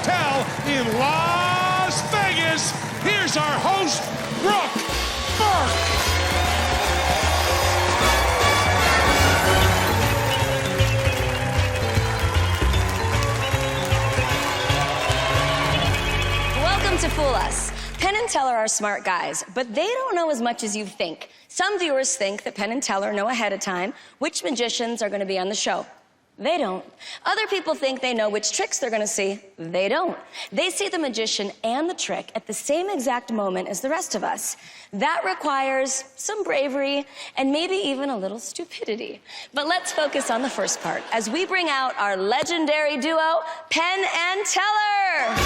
Hotel in Las Vegas. Here's our host, Brooke Burke. Welcome to Fool Us. Penn and Teller are smart guys, but they don't know as much as you think. Some viewers think that Penn and Teller know ahead of time which magicians are going to be on the show. They don't. Other people think they know which tricks they're going to see. They don't. They see the magician and the trick at the same exact moment as the rest of us. That requires some bravery and maybe even a little stupidity. But let's focus on the first part as we bring out our legendary duo, Penn and Teller.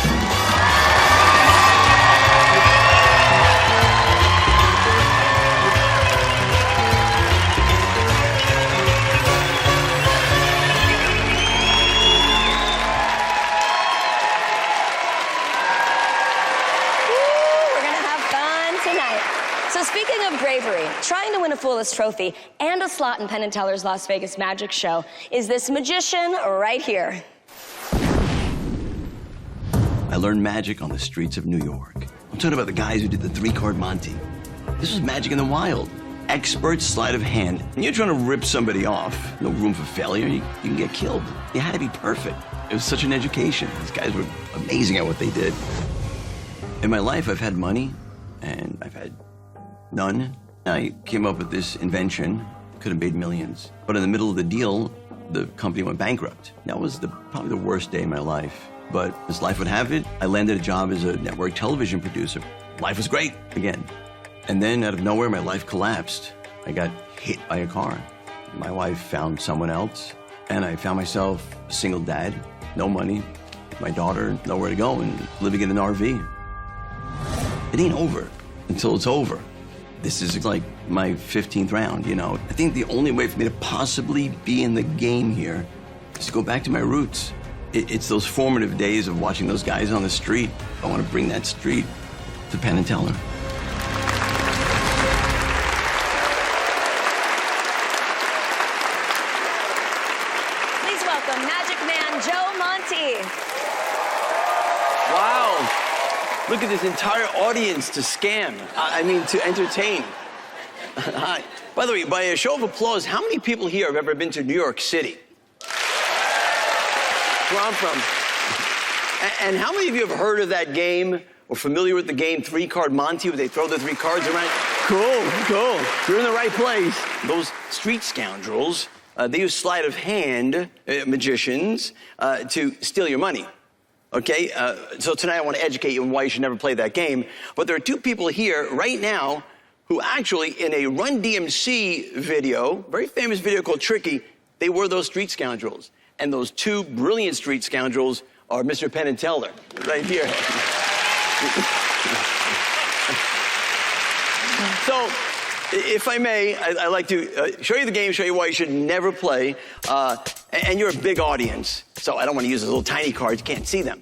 So speaking of bravery, trying to win a Fool Us trophy and a slot in Penn and Teller's Las Vegas magic show is this magician right here. I learned magic on the streets of New York. I'm talking about the guys who did the three-card Monte. This was magic in the wild. Expert sleight of hand. When you're trying to rip somebody off, no room for failure, you can get killed. You had to be perfect. It was such an education. These guys were amazing at what they did. In my life, I've had money, and I've had none. I came up with this invention, could have made millions. But in the middle of the deal, the company went bankrupt. That was probably the worst day of my life. But as life would have it, I landed a job as a network television producer. Life was great again. And then out of nowhere, my life collapsed. I got hit by a car. My wife found someone else, and I found myself a single dad, no money, my daughter, nowhere to go, and living in an RV. It ain't over until it's over. This is like my 15th round, you know. I think the only way for me to possibly be in the game here is to go back to my roots. It's those formative days of watching those guys on the street. I want to bring that street to Penn and Teller. Please welcome Magic Man Joe Monte. Wow. Look at this entire audience to scam. I mean, to entertain. Hi. By the way, by a show of applause, how many people here have ever been to New York City? Where I'm from. And how many of you have heard of that game or familiar with the game three-card Monte, where they throw the three cards around? Cool. You're in the right place. Those street scoundrels, they use sleight of hand magicians to steal your money. Okay, so tonight I want to educate you on why you should never play that game. But there are two people here right now who actually, in a Run DMC video, very famous video called Tricky, they were those street scoundrels. And those two brilliant street scoundrels are Mr. Penn and Teller, right here. So, if I may, I'd like to show you the game, show you why you should never play. And you're a big audience, so I don't want to use those little tiny cards. You can't see them.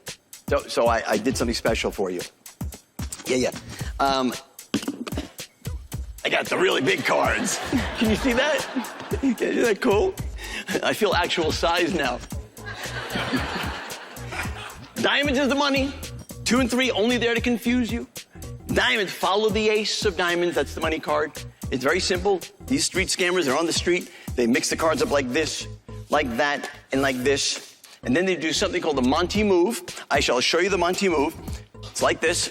So I did something special for you. Yeah. I got the really big cards. Can you see that? Isn't that cool? I feel actual size now. Diamonds is the money. 2 and 3 only there to confuse you. Diamonds, follow the ace of diamonds. That's the money card. It's very simple. These street scammers are on the street. They mix the cards up like this, like that, and like this. And then they do something called the Monte move. I shall show you the Monte move. It's like this.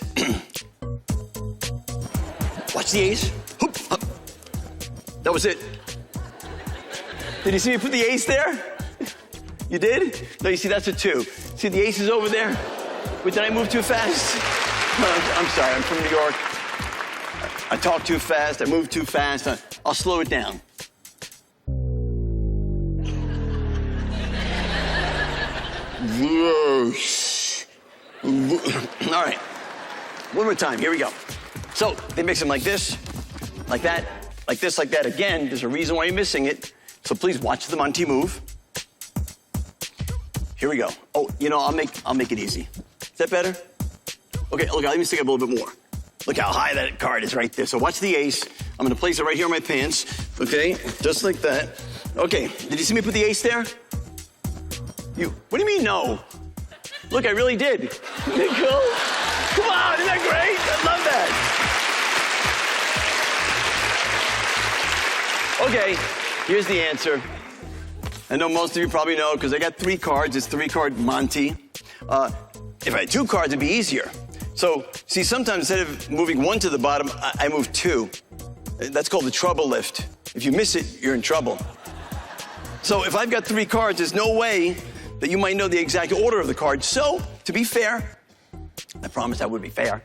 Watch the ace. Hoop, up. That was it. Did you see me put the ace there? You did? No, you see, that's a 2. See, the ace is over there. Wait, did I move too fast? I'm sorry, I'm from New York. I talk too fast, I move too fast. I'll slow it down. Yes. All right, one more time, here we go. So, they mix them like this, like that, like this, like that. Again, there's a reason why you're missing it. So please watch the Monte move. Here we go. Oh, you know, I'll make it easy. Is that better? Okay, look, let me stick up a little bit more. Look how high that card is right there. So watch the ace. I'm gonna place it right here on my pants, okay? Just like that. Okay, did you see me put the ace there? What do you mean no? Look, I really did. Isn't that cool? Come on, isn't that great? I love that. Okay, here's the answer. I know most of you probably know because I got 3 cards. It's 3-card Monty. If I had 2 cards, it'd be easier. So, see, sometimes instead of moving 1 to the bottom, I move 2. That's called the trouble lift. If you miss it, you're in trouble. So if I've got 3 cards, there's no way that you might know the exact order of the cards. So, to be fair, I promised I would be fair.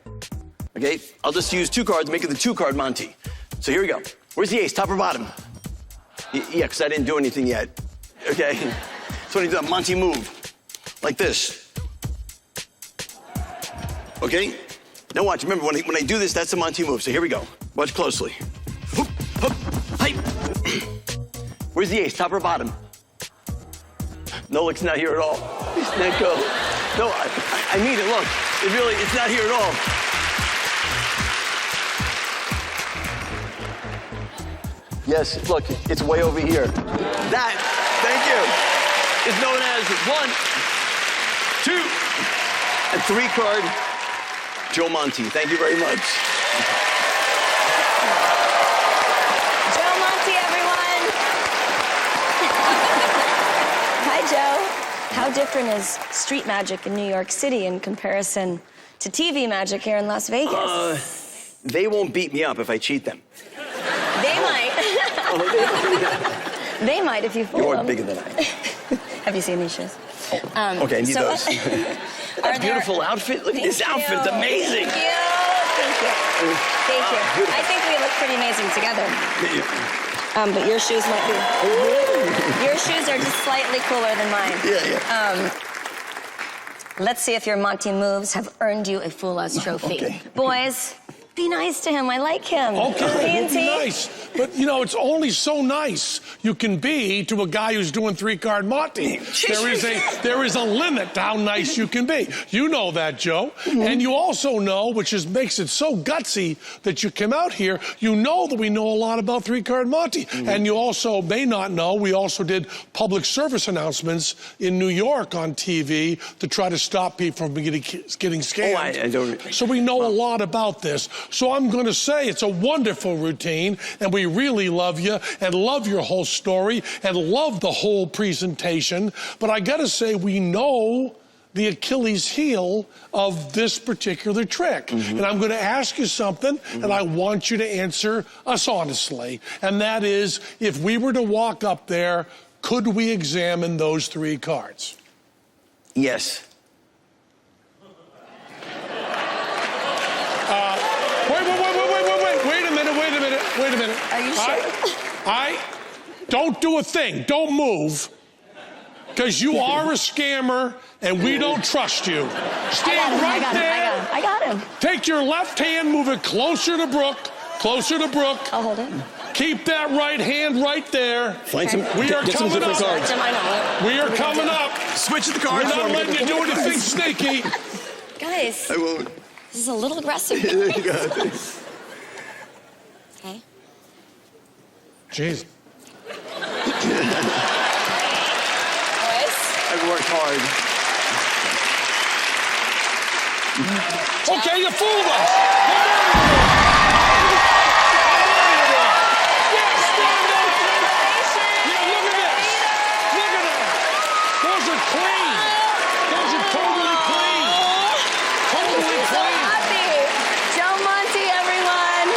Okay, I'll just use 2 cards, make it the 2-card Monty. So here we go. Where's the ace, top or bottom? Yeah, because I didn't do anything yet. Okay, so when you do a Monty move, like this. Okay, now watch, remember, when I do this, that's a Monty move. So here we go, watch closely. Hoop, hoop, hi. Where's the ace, top or bottom? No, it's not here at all. Isn't that cool? No, I mean it, look. It's not here at all. Yes, look, it's way over here. That, thank you, is known as 1, 2, and 3-card Joe Monty. Thank you very much. Joe Monty, everyone. Hi, Joe. How different is street magic in New York City in comparison to TV magic here in Las Vegas? They won't beat me up if I cheat them. They might. They might if you fool them. You're bigger than I am. Have you seen these shoes? Okay, I need those. That beautiful outfit. Look at this outfit. It's amazing. Thank you. Thank you. I think we look pretty amazing together. But your shoes might be. Your shoes are just slightly cooler than mine. Yeah. Let's see if your Monty moves have earned you a Fool Us trophy. Okay. Boys, be nice to him. I like him. Okay, we'll P&T. be nice. But, you know, it's only so nice you can be to a guy who's doing 3-card Monty. There is a limit to how nice you can be. You know that, Joe. And you also know, which makes it so gutsy that you came out here, you know that we know a lot about 3-card Monty. And you also may not know, we also did public service announcements in New York on TV to try to stop people from getting scammed. Oh, I don't... So we know a lot about this. So I'm going to say it's a wonderful routine, and we really love you and love your whole story and love the whole presentation. But I got to say, we know the Achilles heel of this particular trick. And I'm going to ask you something, and I want you to answer us honestly. And that is, if we were to walk up there, could we examine those 3 cards? Yes. Wait a minute. Are you sure? Don't do a thing. Don't move. Because you are a scammer, and we don't trust you. Stand right there. I got him. Take your left hand, move it closer to Brooke. Closer to Brooke. I'll hold it. Keep that right hand right there. Find some. We are get some coming different up. cards. We are coming up. Switch the cards. We're not letting you do anything sneaky. Guys, I won't. this is a little aggressive. There you go. Okay. Jeez. Boys. I've worked hard. Okay, you fooled us. Yes, stand up. Yeah, look at this. Look at that. Those are clean. Those are totally clean. Totally So clean. happy. Joe Monty, everyone.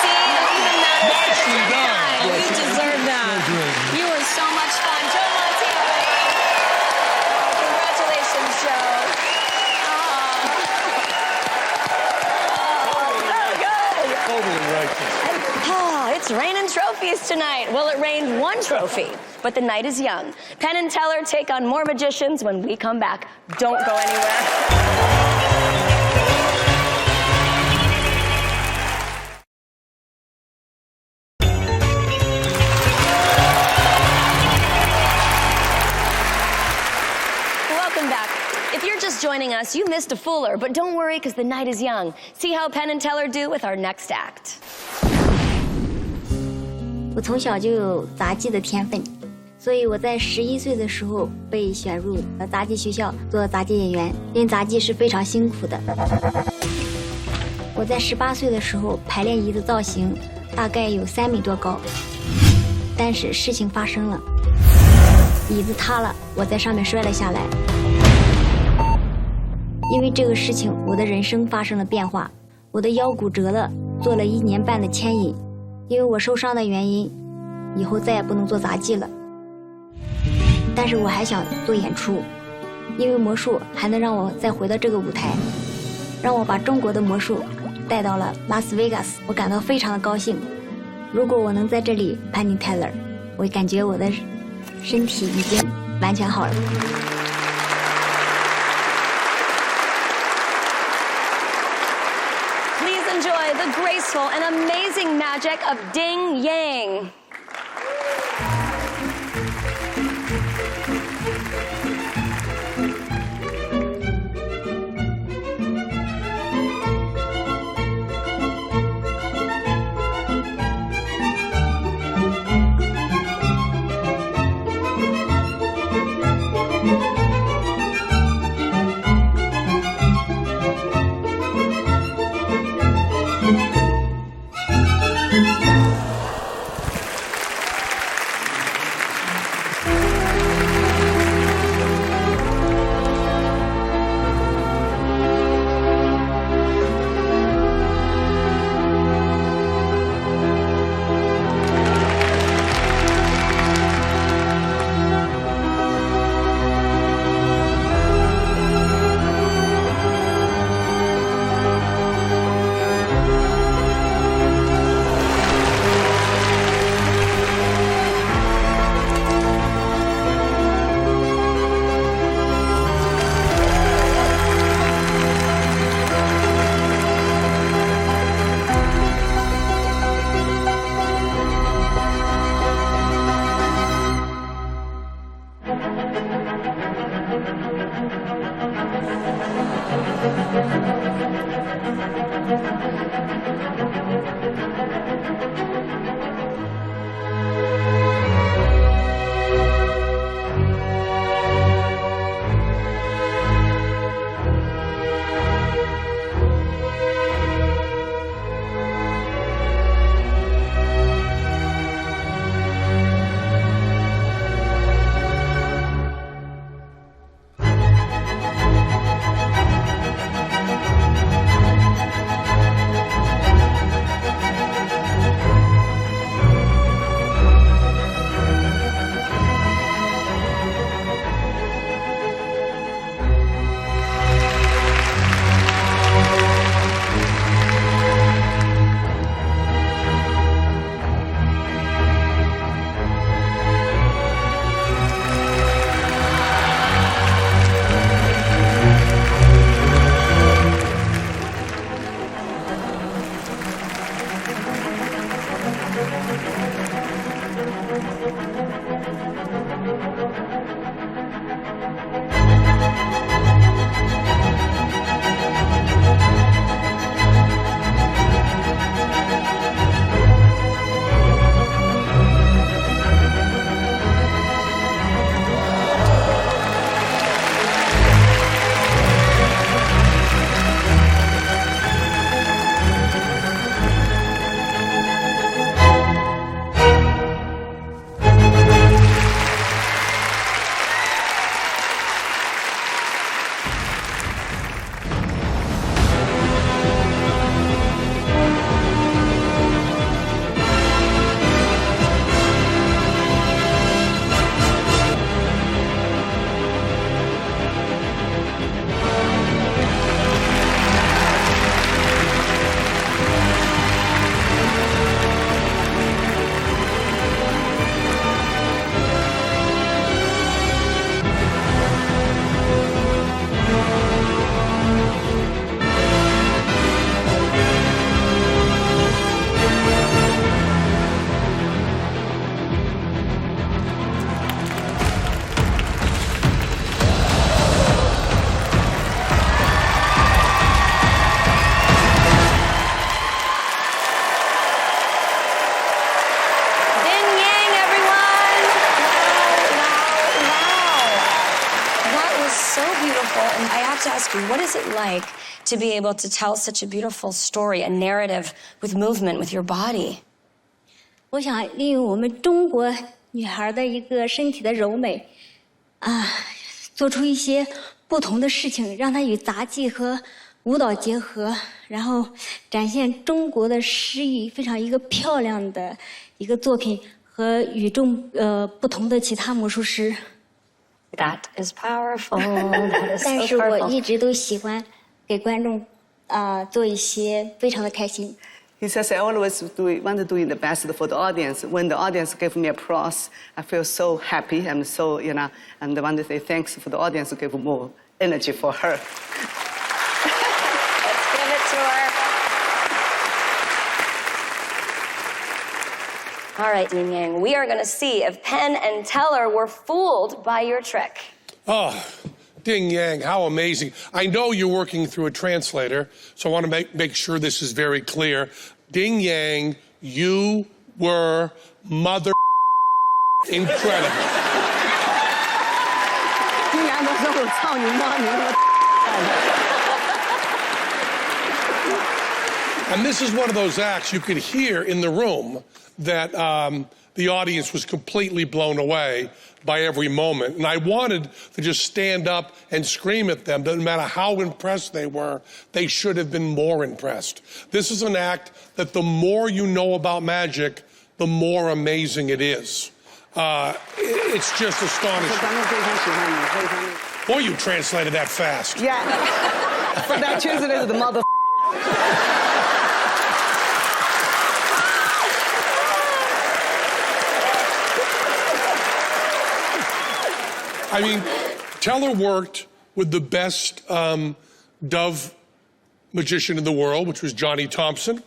See, it even matters. Nicely done. You deserve that. You were so much fun. Joe Monty, everyone. Congratulations, Joe. Totally righteous. It's raining trophies tonight. Well, it rained 1 trophy, but the night is young. Penn and Teller take on more magicians when we come back. Don't go anywhere. Welcome back. If you're just joining us, you missed a fooler, but don't worry because the night is young. See how Penn and Teller do with our next act. 我从小就有杂技的天分，所以我在11岁的时候被选入杂技学校做杂技演员。练杂技是非常辛苦的。我在18岁的时候排练椅子造型，大概有3米多高。但是事情发生了，椅子塌了，我在上面摔了下来。因为这个事情，我的人生发生了变化。我的腰骨折了，做了1年半的牵引。因为我受伤的原因，以后再也不能做杂技了。但是我还想做演出，因为魔术还能让我再回到这个舞台，让我把中国的魔术带到了拉斯维加斯，我感到非常的高兴。如果我能在这里 Penn and Teller， 我感觉我的身体已经完全好了。Please enjoy the graceful and amazing magic of Ding Yang. have to ask you, what is it like to be able to tell such a beautiful story, a narrative with movement, with your body? 我想利用我们中国女孩的一个身体的柔美，做出一些不同的事情，让它与杂技和舞蹈结合，然后展现中国的诗意，非常一个漂亮的一个作品，和与众不同的其他魔术师。That is powerful. That is 但 so 是我 powerful. 一直都喜欢给观众做一些非常的开心。He says, I always want to do the best for the audience. When the audience give me applause, I feel so happy and so, and I want to say thanks for the audience to give more energy for her. Let's give it to her. All right, Dean Yang, we are going to see if Penn and Teller were fooled by your trick. Oh, Ding Yang, how amazing. I know you're working through a translator, so I want to make sure this is very clear. Ding Yang, you were mother incredible. And this is one of those acts you could hear in the room that the audience was completely blown away by every moment. And I wanted to just stand up and scream at them. Doesn't matter how impressed they were, they should have been more impressed. This is an act that the more you know about magic, the more amazing it is. It's just astonishing. Boy, you translated that fast. Yeah. But that translated the mother. I mean, Teller worked with the best dove magician in the world, which was Johnny Thompson,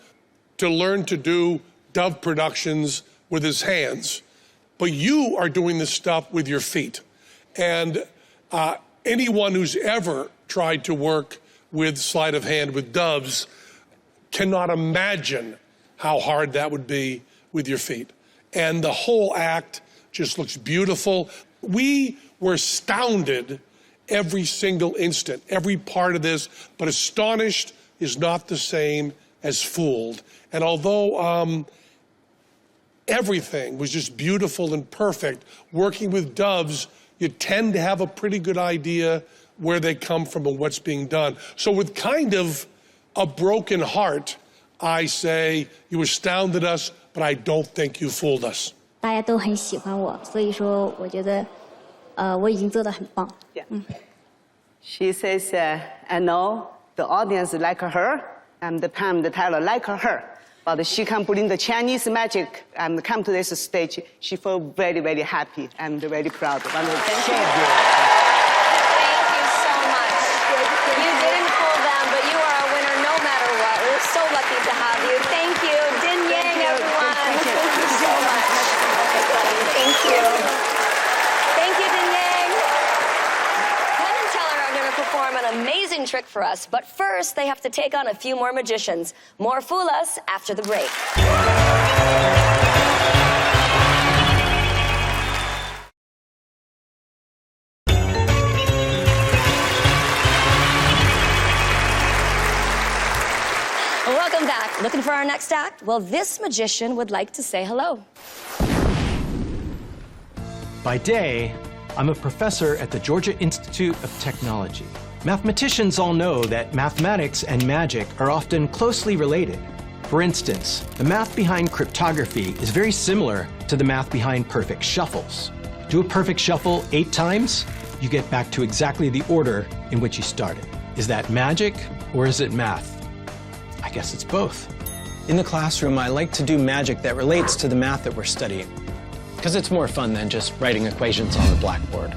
to learn to do dove productions with his hands. But you are doing this stuff with your feet. And anyone who's ever tried to work with sleight of hand with doves cannot imagine how hard that would be with your feet. And the whole act just looks beautiful. We were astounded every single instant, every part of this, but astonished is not the same as fooled. And although everything was just beautiful and perfect, working with doves, you tend to have a pretty good idea where they come from and what's being done. So with kind of a broken heart, I say, you astounded us, but I don't think you fooled us. 大家都很喜欢我，所以说我觉得，我已经做得很棒。Yeah. She says, I know the audience like her, and the Penn and Teller like her, but she can bring the Chinese magic and come to this stage. She feels very, very happy and very proud. Thank you so much. You didn't fool them, but you are a winner no matter what. We're so lucky to have you. Thank you. Din Yang, everyone. Thank you so much. Thank you. Thank you, Din Yang. Penn and Teller are going to perform an amazing trick for us, but first they have to take on a few more magicians. More Fool Us after the break. Welcome back. Looking for our next act? Well, this magician would like to say hello. By day, I'm a professor at the Georgia Institute of Technology. Mathematicians all know that mathematics and magic are often closely related. For instance, the math behind cryptography is very similar to the math behind perfect shuffles. Do a perfect shuffle 8 times, you get back to exactly the order in which you started. Is that magic or is it math? I guess it's both. In the classroom, I like to do magic that relates to the math that we're studying, because it's more fun than just writing equations on the blackboard.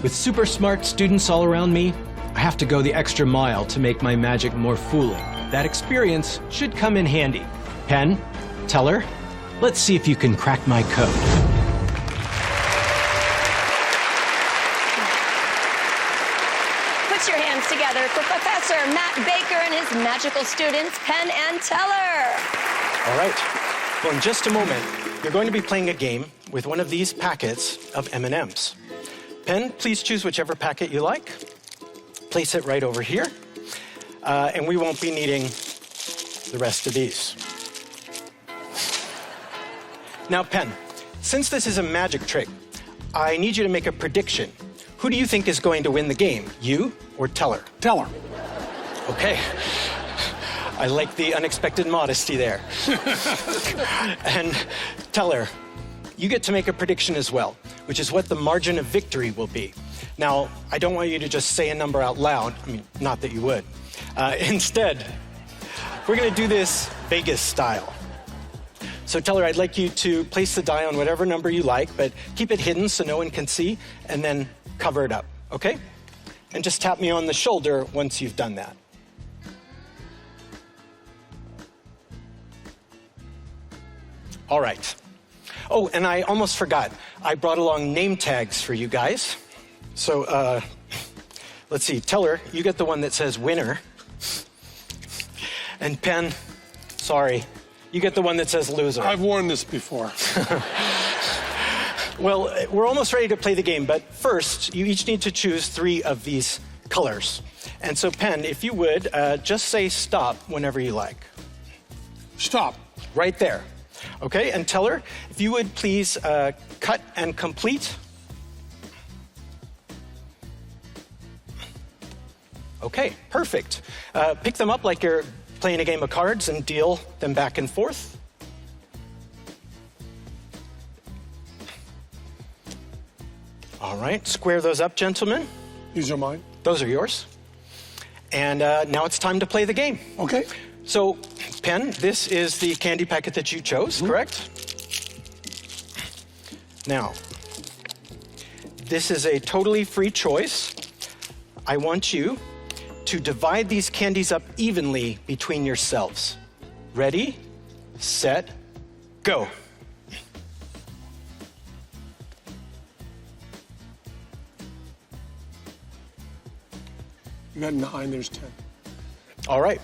With super smart students all around me, I have to go the extra mile to make my magic more fooling. That experience should come in handy. Penn, Teller, let's see if you can crack my code. Put your hands together for Professor Matt Baker and his magical students, Penn and Teller. All right. Well, in just a moment, you're going to be playing a game with one of these packets of M&Ms. Penn, please choose whichever packet you like. place it right over here. And we won't be needing the rest of these. Now, Penn, since this is a magic trick, I need you to make a prediction. Who do you think is going to win the game, you or Teller? Teller. Okay. I like the unexpected modesty there. And Teller, you get to make a prediction as well, which is what the margin of victory will be. Now, I don't want you to just say a number out loud. I mean, not that you would. Instead, we're going to do this Vegas style. So, Teller, I'd like you to place the die on whatever number you like, but keep it hidden so no one can see, and then cover it up, okay? And just tap me on the shoulder once you've done that. All right. Oh, and I almost forgot. I brought along name tags for you guys. So, let's see. Teller, you get the one that says winner. And Penn, sorry, you get the one that says loser. I've worn this before. Well, we're almost ready to play the game, but first, you each need to choose 3 of these colors. And so, Penn, if you would, just say stop whenever you like. Stop. Right there. Okay, and Teller, if you would please cut and complete. Okay, perfect. Pick them up like you're playing a game of cards and deal them back and forth. All right, square those up, gentlemen. These are mine. Those are yours. And now it's time to play the game. Okay. So, Penn, this is the candy packet that you chose, correct? Now, this is a totally free choice. I want you to divide these candies up evenly between yourselves. Ready, set, go. You got 9, there's 10. All right.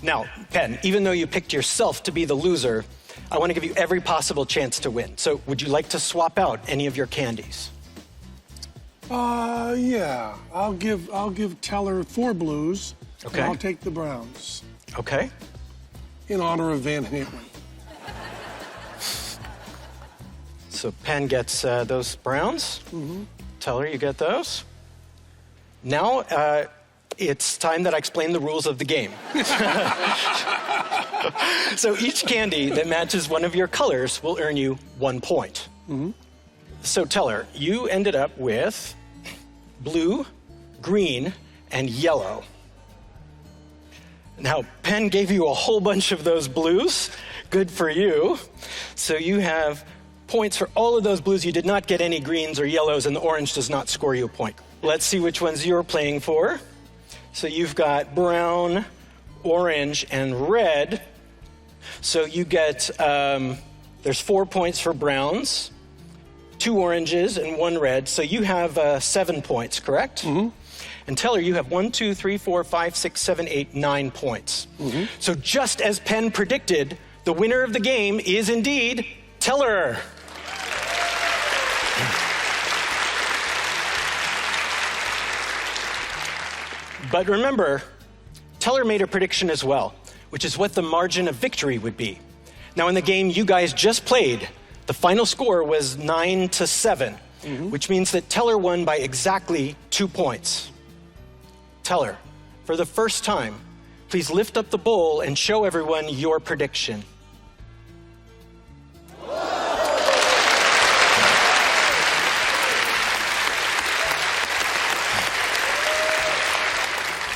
Now, Penn, even though you picked yourself to be the loser, I want to give you every possible chance to win. So would you like to swap out any of your candies? Yeah. I'll give Teller 4 blues. Okay. And I'll take the browns. Okay. In honor of Van Halen. So Penn gets those browns. Teller, you get those. Now, it's time that I explain the rules of the game. So each candy that matches one of your colors will earn you 1 point. So Teller, you ended up with blue, green, and yellow. Now, Penn gave you a whole bunch of those blues. Good for you. So you have points for all of those blues. You did not get any greens or yellows, and the orange does not score you a point. Let's see which ones you're playing for. So you've got brown, orange, and red. So you get, there's 4 points for browns, 2 oranges, and 1 red. So you have 7 points, correct? And Teller, you have 1, 2, 3, 4, 5, 6, 7, 8, 9 points. So just as Penn predicted, the winner of the game is indeed Teller. But remember, Teller made a prediction as well, which is what the margin of victory would be. Now, in the game you guys just played, the final score was 9-7, which means that Teller won by exactly 2 points. Teller, for the first time, please lift up the bowl and show everyone your prediction.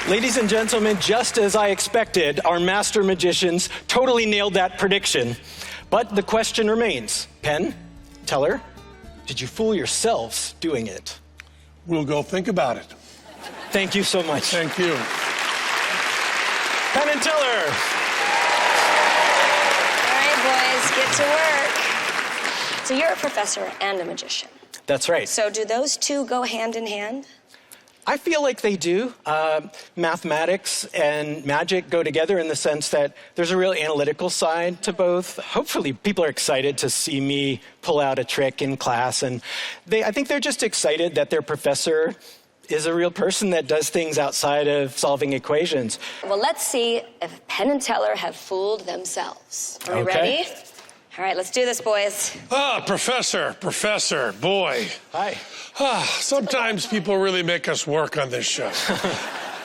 Ladies and gentlemen, just as I expected, our master magicians totally nailed that prediction. But the question remains, Penn, Teller, did you fool yourselves doing it? We'll go think about it. Thank you so much. Thank you. Penn and Teller. All right, boys, get to work. So you're a professor and a magician. That's right. So do those two go hand in hand? I feel like they do. Mathematics and magic go together in the sense that there's a real analytical side to both. Hopefully people are excited to see me pull out a trick in class, and I think they're just excited that their professor is a real person that does things outside of solving equations. Well, let's see if Penn and Teller have fooled themselves. Are we Okay. ready? All right, let's do this, boys. Professor, boy. Hi. Sometimes people really make us work on this show.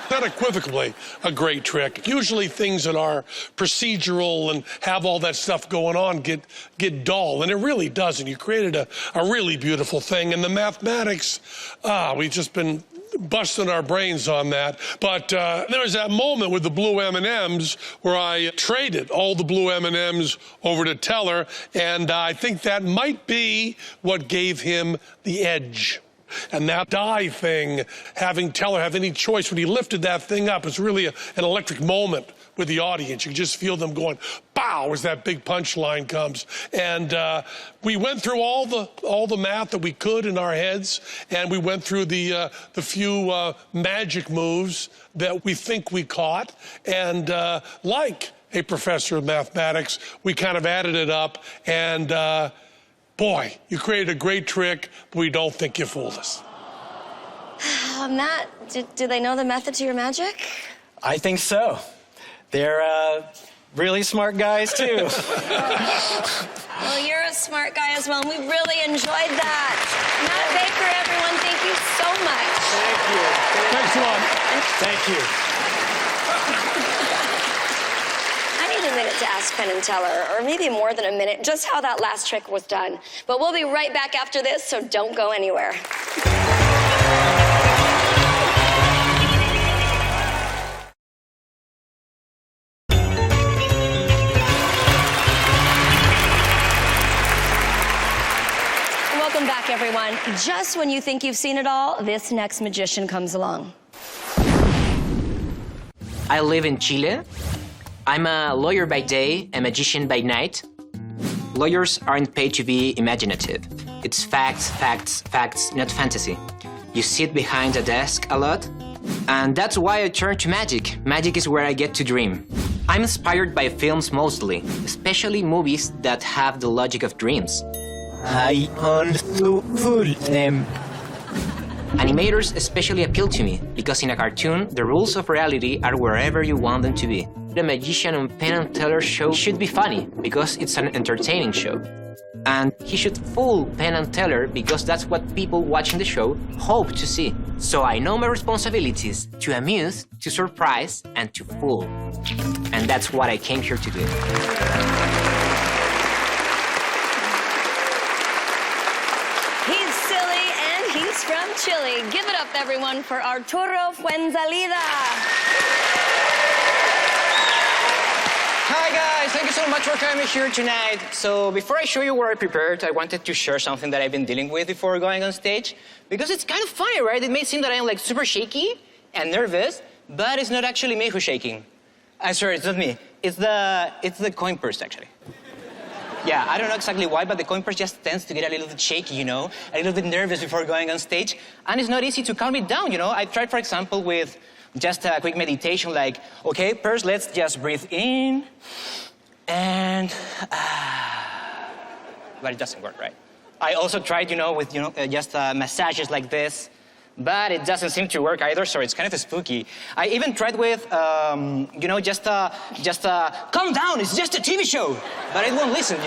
Unequivocally a great trick. Usually things that are procedural and have all that stuff going on get dull, and it really doesn't. You created a really beautiful thing, and the mathematics, we've just been busting our brains on that. But there was that moment with the blue M&Ms where I traded all the blue M&Ms over to Teller, and I think that might be what gave him the edge. And that die thing, having Teller have any choice when he lifted that thing up, it's really an electric moment with the audience. You just feel them going, pow, as that big punchline comes. And we went through all the math that we could in our heads, and we went through the few magic moves that we think we caught. And like a professor of mathematics, we kind of added it up, and boy, you created a great trick, but we don't think you fooled us. Matt, do they know the method to your magic? I think so. They're really smart guys, too. Well, you're a smart guy as well, and we really enjoyed that. Matt Baker, everyone, thank you so much. Thank you. Thanks a lot. Thank you. I need a minute to ask Penn and Teller, or maybe more than a minute, just how that last trick was done. But we'll be right back after this, so don't go anywhere. Welcome back, everyone. Just when you think you've seen it all, this next magician comes along. I live in Chile. I'm a lawyer by day, a magician by night. Lawyers aren't paid to be imaginative. It's facts, facts, facts, not fantasy. You sit behind a desk a lot, and that's why I turn to magic. Magic is where I get to dream. I'm inspired by films mostly, especially movies that have the logic of dreams. I also fool them. Animators especially appeal to me because in a cartoon, the rules of reality are wherever you want them to be. The magician on Penn and Teller show should be funny because it's an entertaining show. And he should fool Penn and Teller because that's what people watching the show hope to see. So I know my responsibilities to amuse, to surprise, and to fool. And that's what I came here to do. He's silly and he's from Chile. Give it up, everyone, for Arturo Fuenzalida. Hi guys, thank you so much for coming here tonight. So before I show you what I prepared, I wanted to share something that I've been dealing with before going on stage. Because it's kind of funny, right? It may seem that I'm like super shaky and nervous, but it's not actually me who's shaking. I swear, it's not me. It's the coin purse, actually. Yeah, I don't know exactly why, but the coin purse just tends to get a little bit shaky, you know? A little bit nervous before going on stage. And it's not easy to calm it down, you know? I've tried, for example, with just a quick meditation like, okay, first let's just breathe in and but it doesn't work, right? I also tried, with, just massages like this, but it doesn't seem to work either, so it's kind of spooky. I even tried with, just calm down, it's just a TV show, but it won't listen,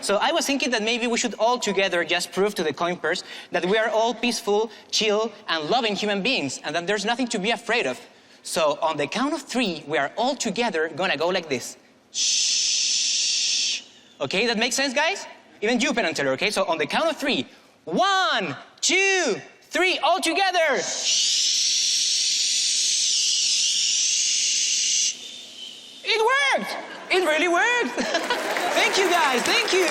So I was thinking that maybe we should all together just prove to the coin purse that we are all peaceful, chill, and loving human beings, and that there's nothing to be afraid of. So on the count of 3, we are all together gonna go like this. Shh. Okay, that makes sense, guys? Even you, Penn and Teller, okay? So on the count of 3, 1, 2, 3, all together. Shh. It worked. It really worked. Thank you, guys. Thank you.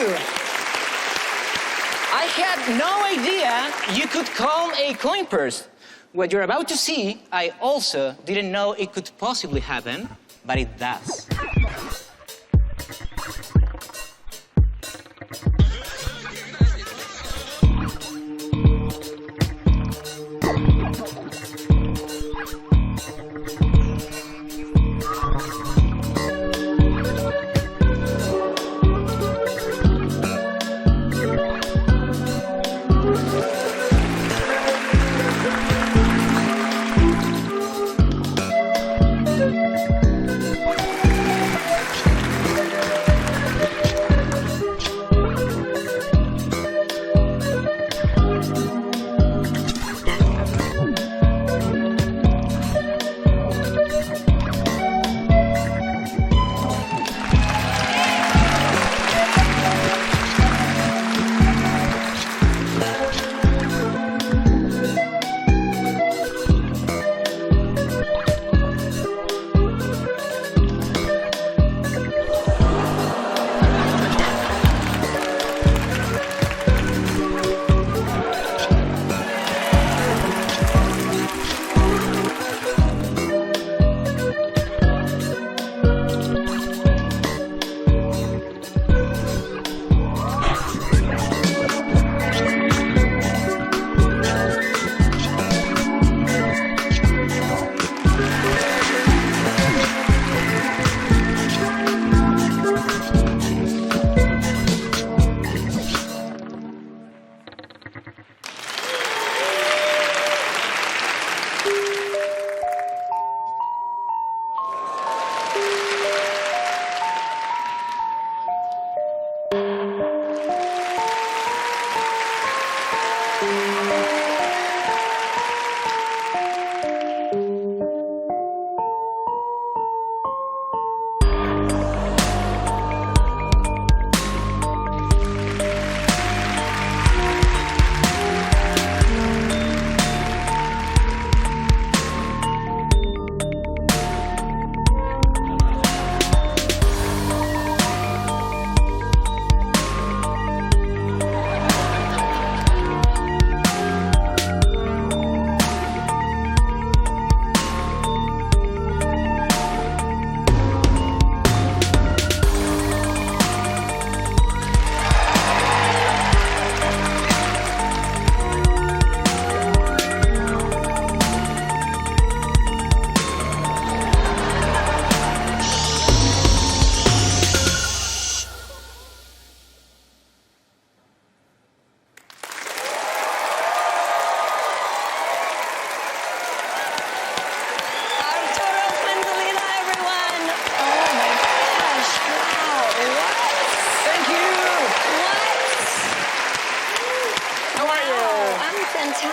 I had no idea you could calm a coin purse. What you're about to see, I also didn't know it could possibly happen, but it does.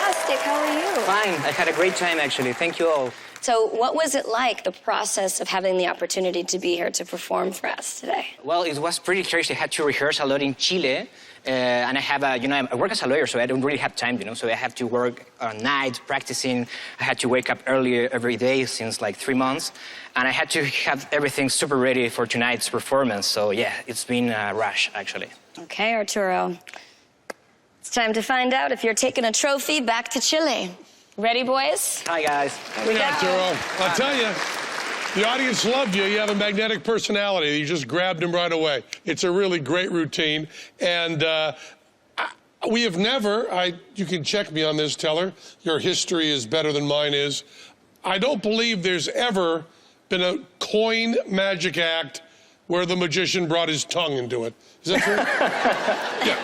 fantastic. How are you? Fine. I had a great time, actually. Thank you all. So what was it like, the process of having the opportunity to be here to perform for us today? Well, it was pretty crazy. I had to rehearse a lot in Chile. And I have I work as a lawyer, so I don't really have time, so I have to work at night practicing. I had to wake up early every day since like 3 months. And I had to have everything super ready for tonight's performance. So yeah, it's been a rush, actually. Okay, Arturo. It's time to find out if you're taking a trophy back to Chile. Ready, boys? Hi, guys. Here we go. Arturo, I'll tell you, the audience loved you. You have a magnetic personality. You just grabbed him right away. It's a really great routine. And we have never, you can check me on this, Teller. Your history is better than mine is. I don't believe there's ever been a coin magic act where the magician brought his tongue into it. Is that true? Yeah.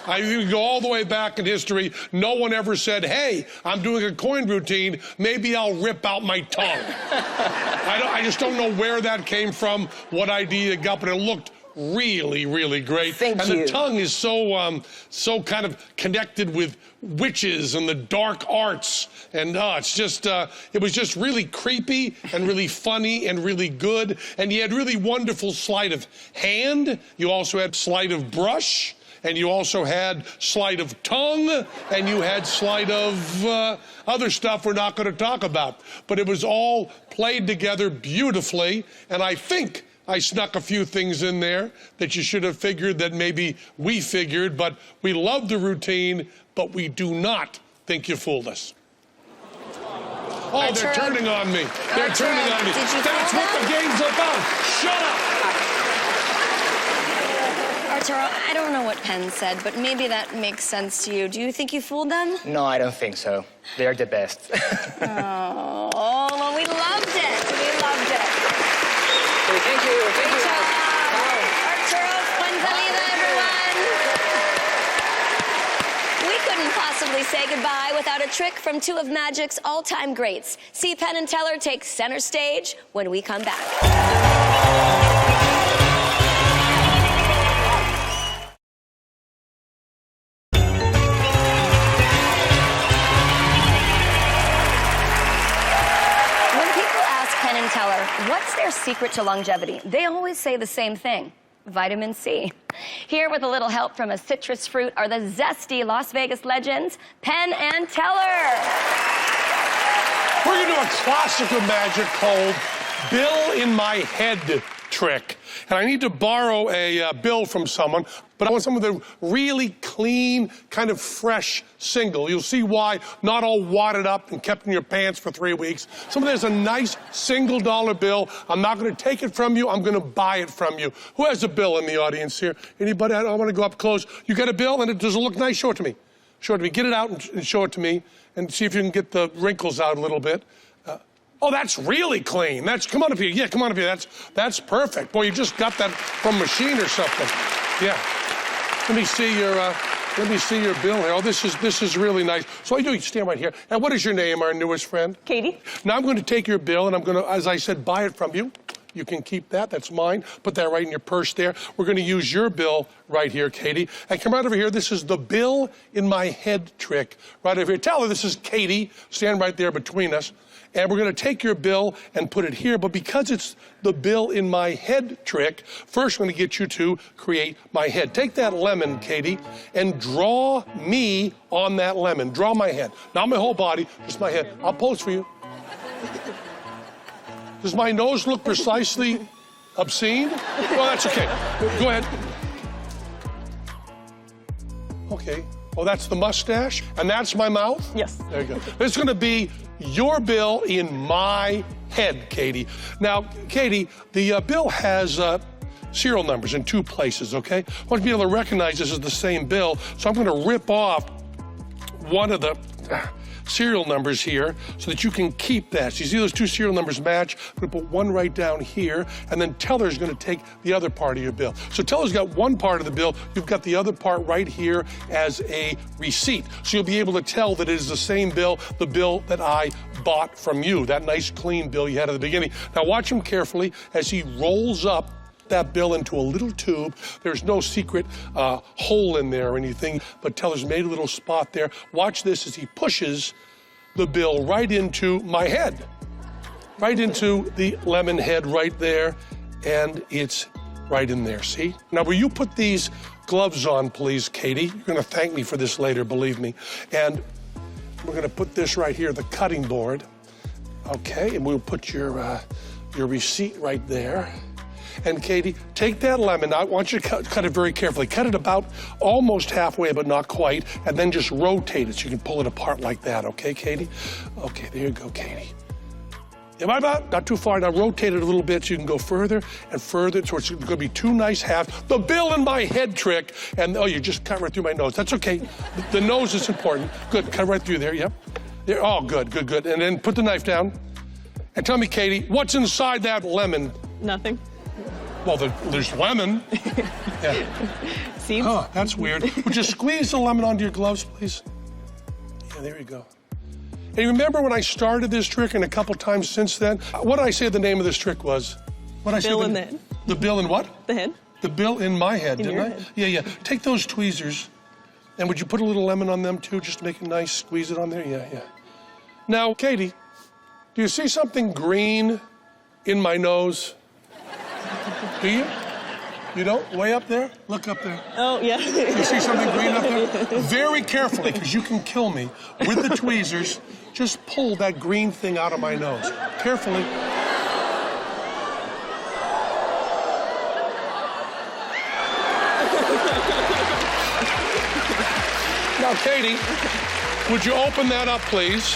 I can go all the way back in history. No one ever said, hey, I'm doing a coin routine. Maybe I'll rip out my tongue. I just don't know where that came from, what idea it got, but it looked really, really great. Thank you. And the tongue is so kind of connected with witches and the dark arts. And it's just, it was just really creepy and really funny and really good. And you had really wonderful sleight of hand. You also had sleight of brush. And you also had sleight of tongue, and you had sleight of other stuff we're not going to talk about. But it was all played together beautifully, and I think I snuck a few things in there that you should have figured that maybe we figured, but we love the routine, but we do not think you fooled us. Oh, they're turning on me. They're turning on me. That's what the game's about. Shut up. Arturo, I don't know what Penn said, but maybe that makes sense to you. Do you think you fooled them? No, I don't think so. They're the best. Oh, well, we loved it. We loved it. Thank you. Thank you. Arturo, Fuenzalida, everyone. We couldn't possibly say goodbye without a trick from two of Magic's all-time greats. See Penn and Teller take center stage when we come back. What's their secret to longevity? They always say the same thing, vitamin C. Here with a little help from a citrus fruit are the zesty Las Vegas legends, Penn and Teller. We're going to do a classic of magic called Bill in My Head trick. And I need to borrow a bill from someone, but I want someone with a really clean, kind of fresh single. You'll see why, not all wadded up and kept in your pants for 3 weeks. Someone that's a nice $1 bill. I'm not going to take it from you. I'm going to buy it from you. Who has a bill in the audience here? Anybody? I want to go up close. You got a bill and does it look nice? Show it to me. Show it to me. Get it out and show it to me and see if you can get the wrinkles out a little bit. Oh, that's really clean. Come on up here. Yeah, come on up here. That's perfect. Boy, you just got that from a machine or something. Yeah. Let me see your bill here. Oh, this is really nice. So you stand right here. And what is your name, our newest friend? Katie. Now I'm going to take your bill and I'm going to, as I said, buy it from you. You can keep that. That's mine. Put that right in your purse there. We're going to use your bill right here, Katie. And come right over here. This is the Bill in My Head trick. Right over here. Tell her this is Katie. Stand right there between us. And we're going to take your bill and put it here. But because it's the Bill in My Head trick, first I'm going to get you to create my head. Take that lemon, Katie, and draw me on that lemon. Draw my head. Not my whole body, just my head. I'll pose for you. Does my nose look precisely obscene? Well, that's okay. Go ahead. Okay. Oh, that's the mustache? And that's my mouth? Yes. There you go. This is going to be your bill in my head, Katie. Now, Katie, the bill has serial numbers in 2 places, okay? I want you to be able to recognize this as the same bill, so I'm going to rip off one of the serial numbers here so that you can keep that. So you see those 2 serial numbers match? I'm going to put one right down here, and then Teller's going to take the other part of your bill. So Teller's got one part of the bill. You've got the other part right here as a receipt. So you'll be able to tell that it is the same bill, the bill that I bought from you, that nice clean bill you had at the beginning. Now watch him carefully as he rolls up that bill into a little tube. There's no secret hole in there or anything, but Teller's made a little spot there. Watch this as he pushes the bill right into my head, right into the lemon head right there, and it's right in there, see? Now, will you put these gloves on, please, Katie? You're gonna thank me for this later, believe me. And we're gonna put this right here, the cutting board. Okay, and we'll put your receipt right there. And Katie, take that lemon. I want you to cut it very carefully. Cut it about almost halfway, but not quite, and then just rotate it so you can pull it apart like that, okay, Katie? Okay, there you go, Katie. Not too far. Now rotate it a little bit so you can go further and further, so it's going to be two nice halves. The bill in my head trick, and oh, you just cut right through my nose. That's okay. The nose is important. Good, cut right through there, yep. There. Oh, good, good, good. And then put the knife down. And tell me, Katie, what's inside that lemon? Nothing. Well, there's lemon. Yeah. Seeds? Oh, that's weird. Would you squeeze the lemon onto your gloves, please? Yeah, there you go. And you remember when I started this trick and a couple times since then? What did I say the name of this trick was? What did I say? Bill in the head. The bill in what? The head. The bill in my head, In didn't your I? head. Yeah, yeah. Take those tweezers, and would you put a little lemon on them too, just to make it nice? Squeeze it on there, yeah, yeah. Now, Katie, do you see something green in my nose? Do you? You don't? Way up there? Look up there. Oh, yeah. You see something green up there? Very carefully, because you can kill me. With the tweezers, just pull that green thing out of my nose. Carefully. Now, Katie, would you open that up, please?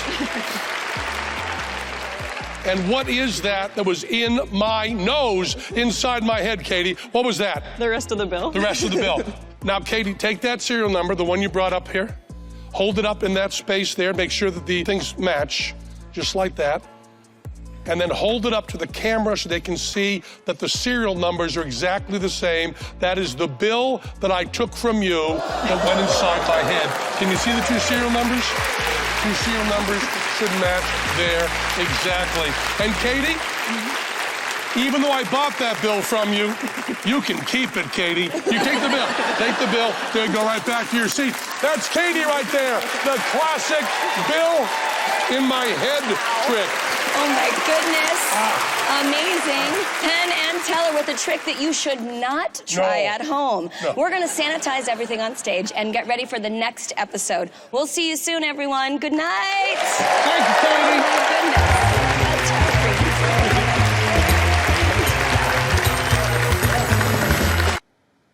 And what is that was in my nose, inside my head, Katie? What was that? The rest of the bill. The rest of the bill. Now, Katie, take that serial number, the one you brought up here. Hold it up in that space there. Make sure that the things match, just like that. And then hold it up to the camera so they can see that the serial numbers are exactly the same. That is the bill that I took from you that went inside my head. Can you see the two serial numbers? Two serial numbers should match there, exactly. And Katie, even though I bought that bill from you, you can keep it, Katie. You take the bill, there, go right back to your seat. That's Katie right there, the classic bill in my head trick. Oh my goodness. Amazing. Penn and Teller with a trick that you should not try at home. No. We're going to sanitize everything on stage and get ready for the next episode. We'll see you soon, everyone. Good night. Thank you, Katie. Oh my goodness.